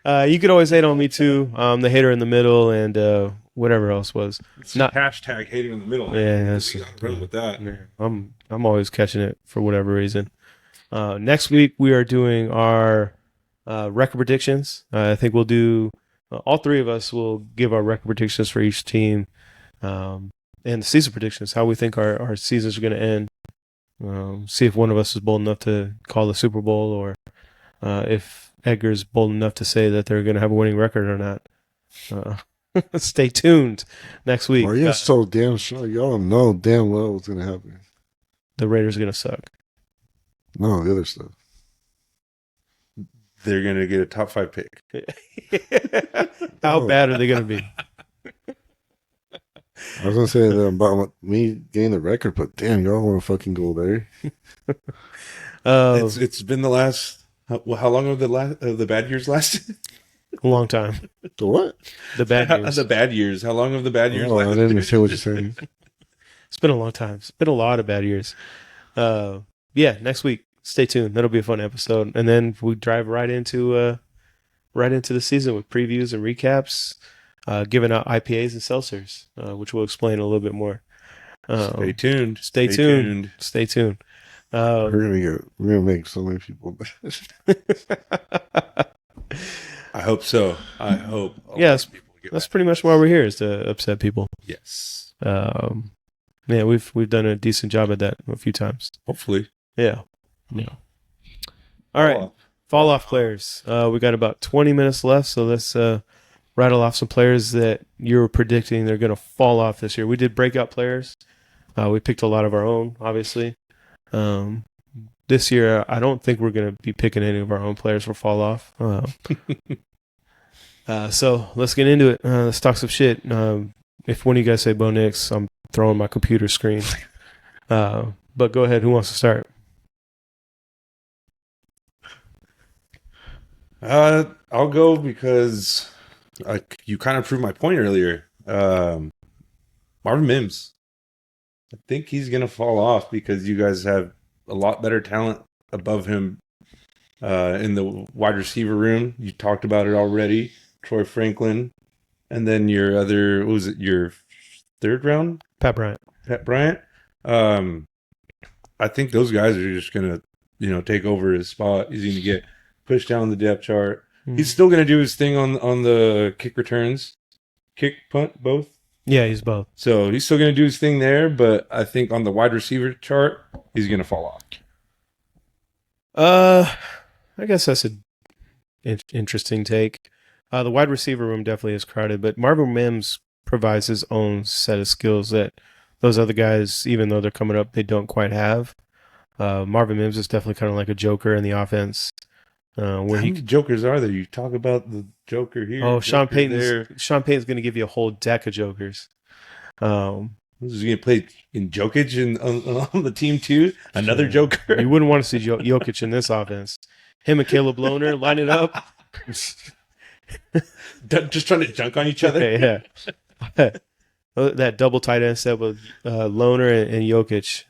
You could always hate on me too. The hater in the middle and whatever else was. It's Not- hashtag hating in the middle. Yeah, that's- You gotta run with that. Yeah, I'm always catching it for whatever reason. Next week we are doing our record predictions. I think we'll do all three of us will give our record predictions for each team, and the season predictions, how we think our seasons are going to end. See if one of us is bold enough to call the Super Bowl, or if Edgar's bold enough to say that they're going to have a winning record or not. Stay tuned next week. Are you so damn sure? Y'all know damn well what's gonna happen. The Raiders are going to suck. No, the other stuff. They're going to get a top 5 pick. How bad are they going to be? I was gonna say that about me getting the record, but damn, y'all want to fucking go there? It's been the last. How long have the bad years lasted? A long time. The what? The bad years. The bad years. How long have the bad years Oh, I lasted? didn't understand what you're saying. It's been a long time. It's been a lot of bad years. Yeah, next week. Stay tuned. That'll be a fun episode. And then we drive right into the season with previews and recaps, giving out IPAs and seltzers, which we'll explain a little bit more. Stay tuned. Stay tuned. Stay tuned. We're gonna make so many people mad. I hope so. I hope. Yes, People get that's mad. pretty much why we're here, is to upset people. Yes. Yeah, we've done a decent job at that a few times. Hopefully. Yeah. All right. Fall off players. We got about 20 minutes left, so let's rattle off some players that you're predicting they're going to fall off this year. We did breakout players. We picked a lot of our own, obviously. This year, I don't think we're going to be picking any of our own players for fall off. So let's get into it. Let's talk some shit. If one of you guys say Bo Nix, I'm throwing my computer screen. But go ahead. Who wants to start? I'll go because you kind of proved my point earlier. Marvin Mims. I think he's going to fall off because you guys have a lot better talent above him in the wide receiver room. You talked about it already. Troy Franklin. And then your other, what was it, your third round? Pat Bryant. Pat Bryant. I think those guys are just going to, take over his spot. He's going to get pushed down the depth chart. He's still going to do his thing on the kick returns. Kick, punt, both. Yeah, he's both. So he's still going to do his thing there, but I think on the wide receiver chart, he's going to fall off. I guess that's an interesting take. The wide receiver room definitely is crowded, but Marvin Mims provides his own set of skills that those other guys, even though they're coming up, they don't quite have. Marvin Mims is definitely kind of like a joker in the offense. How many jokers are there? You talk about the joker here. Oh, Sean joker Payton's there. Sean Payton's going to give you a whole deck of jokers. He's going to play in Jokic on the team too. Another Joker. You wouldn't want to see Jokic in this offense. Him and Caleb Lohner line it up. Just trying to junk on each other. Yeah. That double tight end set with Lohner and Jokic.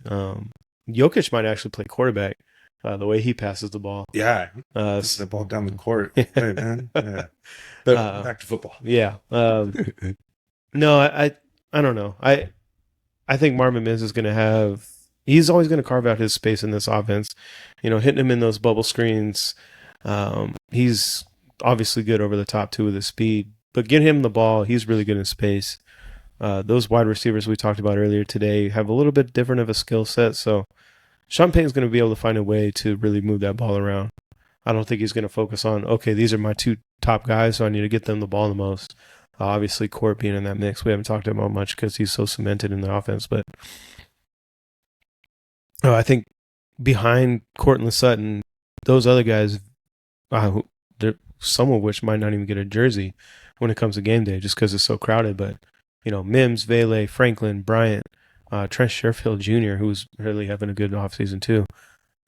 Jokic might actually play quarterback. The way he passes the ball. Yeah. Passes the ball down the court. Hey, man. Yeah. But back to football. Yeah. No, I don't know. I think Marvin Mim is going to have. He's always going to carve out his space in this offense. Hitting him in those bubble screens. He's obviously good over the top too with his speed. But get him the ball. He's really good in space. Those wide receivers we talked about earlier today have a little bit different of a skill set. So Sean Payton's going to be able to find a way to really move that ball around. I don't think he's going to focus on, okay, these are my two top guys, so I need to get them the ball the most. Obviously, Court being in that mix, we haven't talked about much because he's so cemented in the offense. But I think behind Courtland Sutton, those other guys, some of which might not even get a jersey when it comes to game day just because it's so crowded. But, Mims, Vele, Franklin, Bryant, Trent Sherfield Jr., who's really having a good offseason too.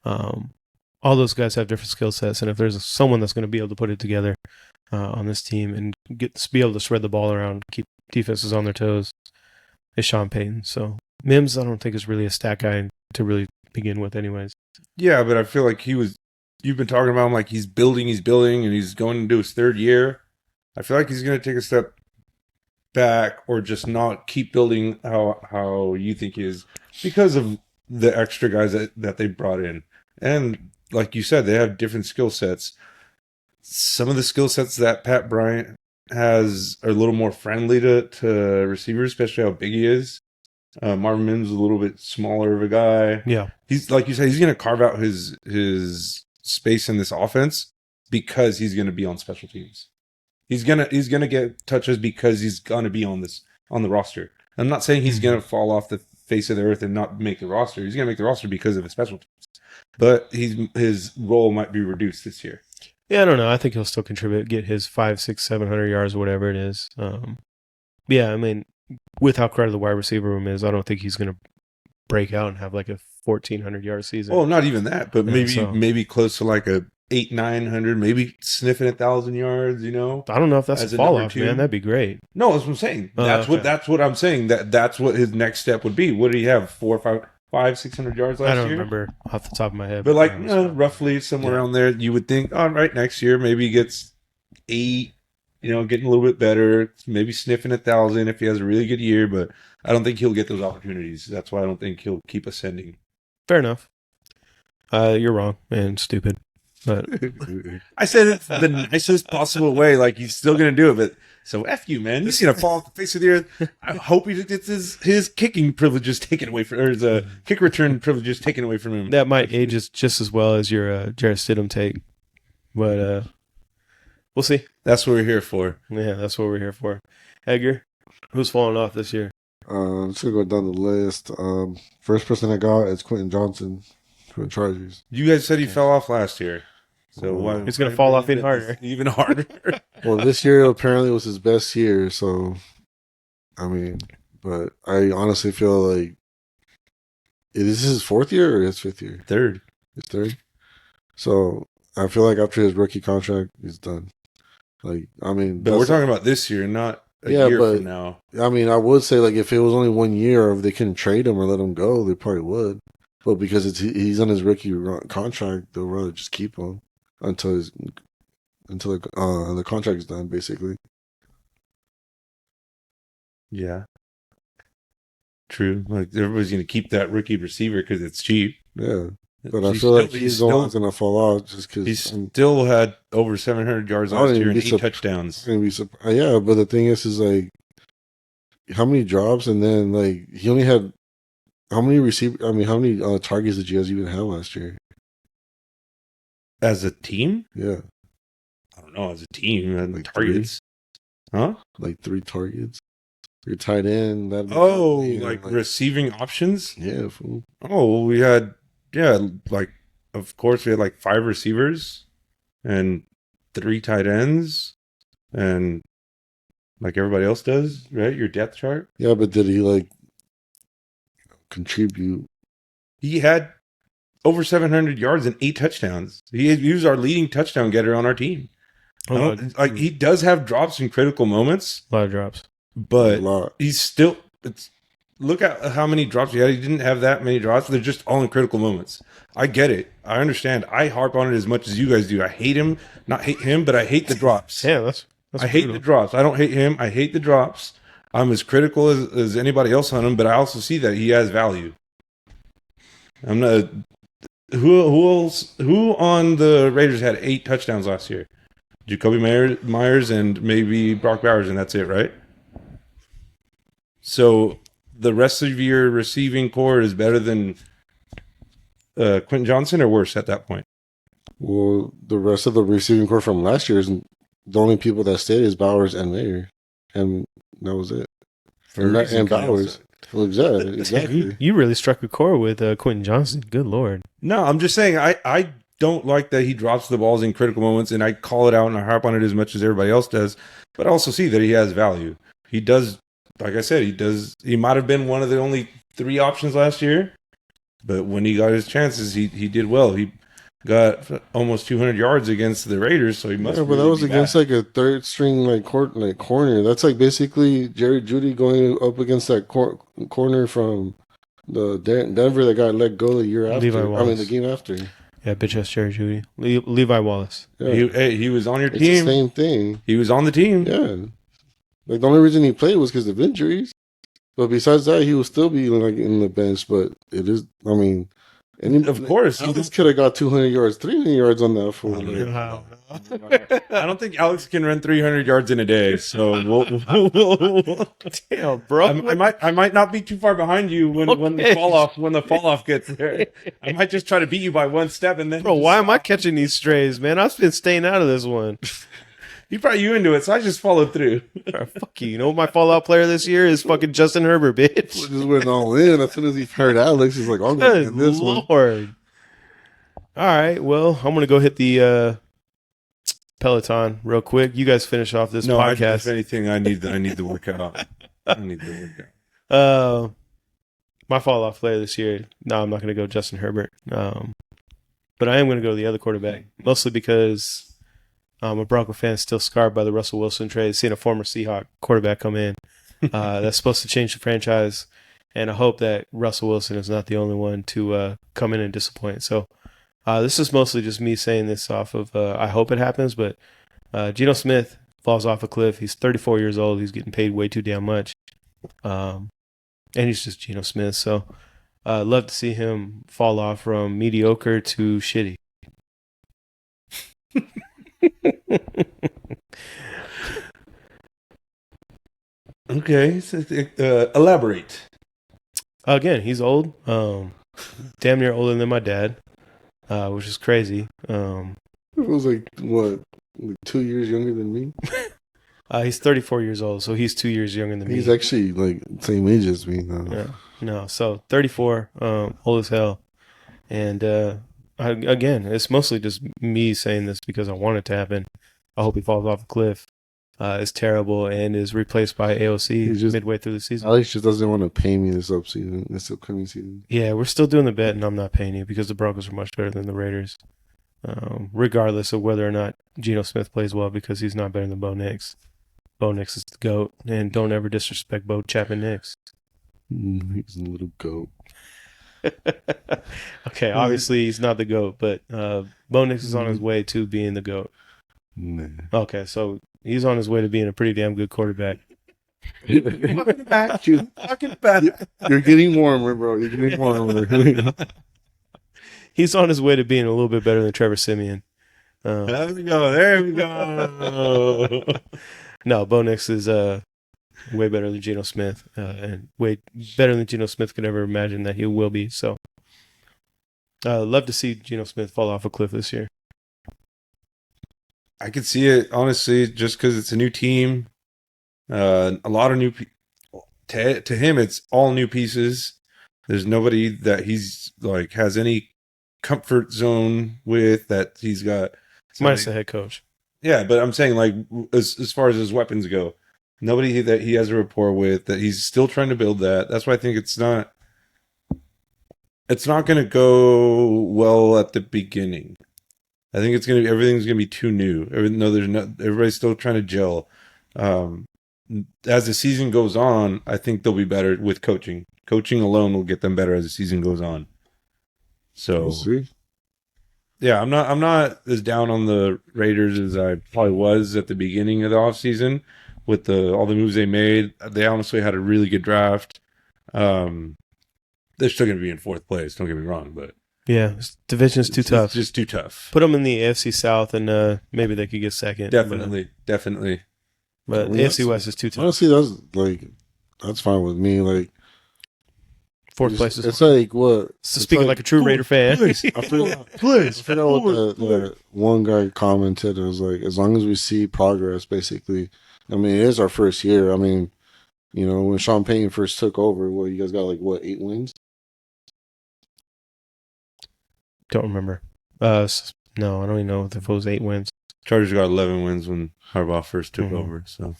All those guys have different skill sets, and if there's someone that's going to be able to put it together on this team and be able to spread the ball around, keep defenses on their toes, is Sean Payton. So Mims, I don't think is really a stat guy to really begin with, anyways. Yeah, but I feel like you've been talking about him like he's building, and he's going into his third year. I feel like he's going to take a step back or just not keep building how you think he is because of the extra guys that they brought in. And like you said, they have different skill sets. Some of the skill sets that Pat Bryant has are a little more friendly to receivers, especially how big he is. Marvin Mim's a little bit smaller of a guy. Yeah. He's like you said, he's going to carve out his space in this offense because he's going to be on special teams. He's gonna get touches because he's gonna be on the roster. I'm not saying he's gonna fall off the face of the earth and not make the roster. He's gonna make the roster because of his special teams. But his role might be reduced this year. Yeah, I don't know. I think he'll still contribute, get his 500, 600, 700 yards, whatever it is. Yeah, I mean, with how crowded the wide receiver room is, I don't think he's gonna break out and have like a 1,400 yard season. Oh, not even that, but Yeah, maybe close to like a 800-900, maybe sniffing 1,000 yards. I don't know if that's a fall off, man. That'd be great. No, that's what I'm saying. That's what I'm saying. That's what his next step would be. What did he have? 600 yards last year? I don't remember off the top of my head. But roughly somewhere around there, you would think, all right, next year maybe he gets 8. Getting a little bit better, maybe sniffing 1,000 if he has a really good year. But I don't think he'll get those opportunities. That's why I don't think he'll keep ascending. Fair enough. You're wrong and stupid. But I said it the nicest possible way. Like he's still gonna do it, but so F you, man. He's gonna fall off the face of the earth. I hope he gets his kicking privileges taken away from, or his kick return privileges taken away from him. That might age just as well as your Jarrett Stidham take, but we'll see. That's what we're here for. Yeah, that's what we're here for. Edgar, who's falling off this year? I'm just gonna go down the list. First person I got is Quentin Johnson for the Chargers. You guys said he fell off last year. So why, he's going to fall off even harder. Even harder. Well, this year apparently was his best year. So, but I honestly feel like is this his fourth year or his fifth year? Third. His third. So I feel like after his rookie contract, he's done. But we're talking about this year, not a year from now. I would say like if it was only 1 year, or if they couldn't trade him or let him go, they probably would. But because he's on his rookie contract, they'll rather just keep him until the contract is done, basically. Yeah, true. Like everybody's going to keep that rookie receiver because it's cheap. Yeah, but I feel like he's the one that's going to fall off just because he still had over 700 yards last year and 8 touchdowns. Yeah, but the thing is like how many drops, and then like he only had how many targets did you guys even have last year? As a team? Yeah. I don't know. As a team, like targets. 3? Huh? Like 3 targets. Your tight end. Receiving options? Yeah. Fool. Oh, we had, of course, we had like 5 receivers and 3 tight ends and like everybody else does, right? Your depth chart. Yeah, but did he like contribute? He had over 700 yards and 8 touchdowns. He was our leading touchdown getter on our team. He does have drops in critical moments. A lot of drops. But he's still look at how many drops he had. He didn't have that many drops. They're just all in critical moments. I get it. I understand. I harp on it as much as you guys do. I hate him. Not hate him, but I hate the drops. Yeah, that's I hate the drops. I don't hate him. I hate the drops. I'm as critical as anybody else on him, but I also see that he has value. I'm not. Who on the Raiders had 8 touchdowns last year? Jacoby Myers and maybe Brock Bowers, and that's it, right? So the rest of your receiving core is better than Quentin Johnson, or worse at that point? Well, the rest of the receiving core from last year is the only people that stayed is Bowers and Mayer, and that was it. And Bowers. Well, exactly. You really struck a chord with Quentin Johnson. Good Lord. No, I'm just saying I don't like that he drops the balls in critical moments, and I call it out and I harp on it as much as everybody else does, but I also see that he has value. He does, like I said, he might have been one of the only 3 options last year, but when he got his chances, he did well. He got almost 200 yards against the Raiders, so he must. Yeah, but that was against like a third string corner. That's like basically Jerry Jeudy going up against that corner from the Denver that got let go the year after. The game after. Yeah, bitch ass Jerry Jeudy. Levi Wallace. Yeah. He was on your team. It's the same thing. He was on the team. Yeah. Like the only reason he played was because of injuries. But besides that, he will still be like in the bench. But it is, of course, this could have got 200 yards, 300 yards on that fool. I don't think Alex can run 300 yards in a day. So damn, bro. I might not be too far behind you when the fall off gets there. I might just try to beat you by 1 step and then. Bro, why am I catching these strays, man? I've been staying out of this one. He brought you into it, so I just followed through. Fuck you. You know what my fallout player this year is? Fucking Justin Herbert, bitch. Just went all in. As soon as he heard Alex, he's like, I'm going to get this one. Lord. All right. Well, I'm going to go hit the Peloton real quick. You guys finish off this podcast. If anything, I need to work out. My fallout player this year. No, I'm not going to go Justin Herbert. But I am going to go the other quarterback, mostly because I'm a Bronco fan, still scarred by the Russell Wilson trade, seeing a former Seahawk quarterback come in. That's supposed to change the franchise, and I hope that Russell Wilson is not the only one to come in and disappoint. So this is mostly just me saying this off of I hope it happens, but Geno Smith falls off a cliff. He's 34 years old. He's getting paid way too damn much. And he's just Geno Smith. So I'd love to see him fall off from mediocre to shitty. Okay, so, elaborate. Again, he's old. Damn near older than my dad, which is crazy. It was like 2 years younger than me. He's 34 years old, so he's 2 years younger than me. He's actually like same age as me now. Yeah, no, so 34, old as hell, and again, it's mostly just me saying this because I want it to happen. I hope he falls off a cliff. Is terrible and is replaced by AOC midway through the season. Alex just doesn't want to pay me this upcoming season. Yeah, we're still doing the bet, and I'm not paying you because the Broncos are much better than the Raiders, regardless of whether or not Geno Smith plays well, because he's not better than Bo Nix. Bo Nix is the GOAT, and don't ever disrespect Bo Chapman Nix. He's a little GOAT. Okay, obviously he's not the GOAT, but Bo Nix is on his way to being the GOAT. Nah. Okay, so he's on his way to being a pretty damn good quarterback. You're getting warmer, bro. You're getting warmer. He's on his way to being a little bit better than Trevor Siemian. There we go. No, Bo Nix is way better than Geno Smith, and way better than Geno Smith could ever imagine that he will be. So, love to see Geno Smith fall off a cliff this year. I could see it, honestly, just because it's a new team. A lot of new people. To him, it's all new pieces. There's nobody that he's like has any comfort zone with, that he's got. Minus the head coach. Yeah, but I'm saying, like, as far as his weapons go, Nobody that he has a rapport with, that he's still trying to build that. That's why I think it's not going to go well at the beginning. I think everything's going to be too new. Everybody's still trying to gel. As the season goes on, I think they'll be better with coaching. Coaching alone will get them better as the season goes on. So We'll see. Yeah, I'm not as down on the Raiders as I probably was at the beginning of the offseason with all the moves they made. They honestly had a really good draft. They're still going to be in fourth place, don't get me wrong, but Yeah, division's too tough. It's just too tough. Put them in the AFC South, and maybe they could get second. Definitely. But the AFC West is too tough. Honestly, that's fine with me. Like, Fourth place is. It's like what? Speaking like a true Raider fan. I forgot what the one guy commented. It was like, as long as we see progress, basically. I mean, it is our first year. I mean, when Sean Payton first took over, you guys got 8 wins? Don't remember. No, I don't even know if it was 8 wins. Chargers got 11 wins when Harbaugh first took over. So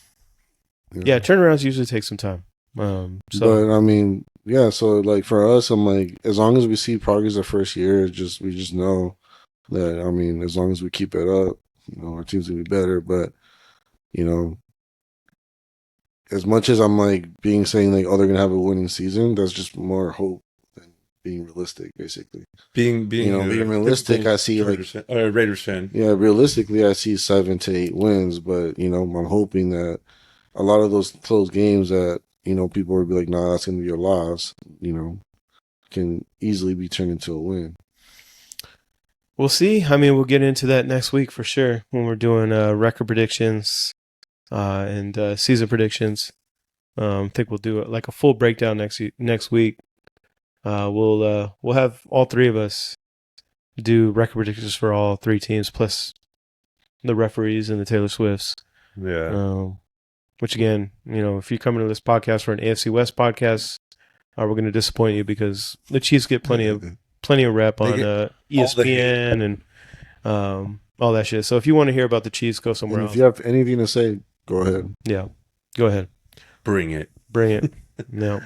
yeah, turnarounds usually take some time. But I mean, yeah. So for us, I'm like, as long as we see progress the first year, we just know that. I mean, as long as we keep it up, our team's gonna be better. But as much as I'm saying they're gonna have a winning season, that's just more hope than being realistic, basically. Being realistic, I see Raiders fan. Yeah, realistically, I see 7 to 8 wins, but I'm hoping that a lot of those close games that people will be like, nah, that's gonna be a loss. Can easily be turned into a win. We'll see. I mean, we'll get into that next week for sure when we're doing record predictions and season predictions. I think we'll do a full breakdown next week. We'll have all three of us do record predictions for all 3 teams plus the referees and the Taylor Swifts. Yeah. Which again, if you're coming to this podcast for an AFC West podcast, we're going to disappoint you because the Chiefs get plenty of rep on ESPN and all that shit. So if you want to hear about the Chiefs, go somewhere else. If you have anything to say, go ahead. Yeah, go ahead. Bring it. No.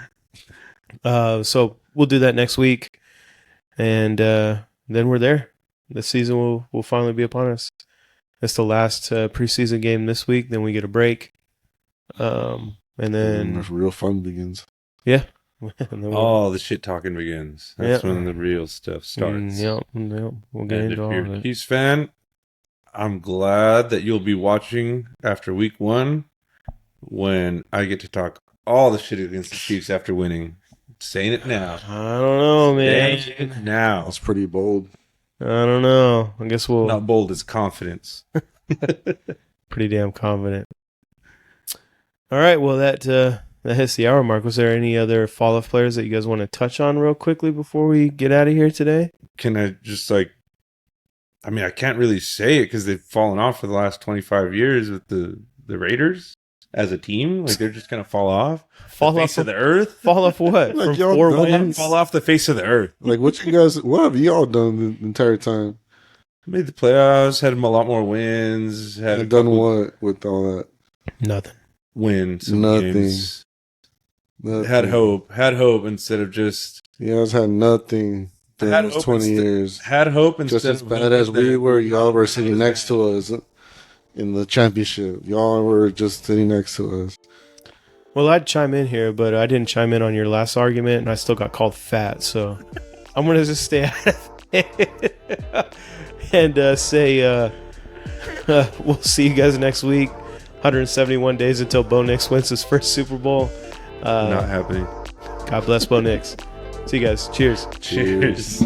So we'll do that next week, and then we're there. The season will finally be upon us. It's the last preseason game this week. Then we get a break, and then real fun begins. Yeah. All the shit talking begins. That's when the real stuff starts. We'll get into all of it. If you're a Chiefs fan, I'm glad that you'll be watching after week 1 when I get to talk all the shit against the Chiefs after winning. I'm saying it now. I don't know, man. Saying it now. That's pretty bold. I don't know. I guess we'll... Not bold, it's confidence. Pretty damn confident. All right, well, that hits the hour mark. Was there any other Falloff players that you guys want to touch on real quickly before we get out of here today? Can I just I can't really say it because they've fallen off for the last 25 years with the Raiders as a team. They're just going to fall off. Fall off of the earth? Fall off what? From 4 wins? Fall off the face of the earth. What have y'all done the entire time? Made the playoffs, had a lot more wins. Done what with all that? Nothing. Win some Nothing. games. Nothing. Had hope instead of just... You guys had nothing for those 20 years. Had hope instead just as bad as we were. Y'all were sitting next to us in the championship. Y'all were just sitting next to us. Well, I'd chime in here, but I didn't chime in on your last argument, and I still got called fat, so I'm going to just stay out of it and say we'll see you guys next week. 171 days until Bo Nix wins his first Super Bowl. Not happening. God bless Bo Nix. See you guys. Cheers. Cheers.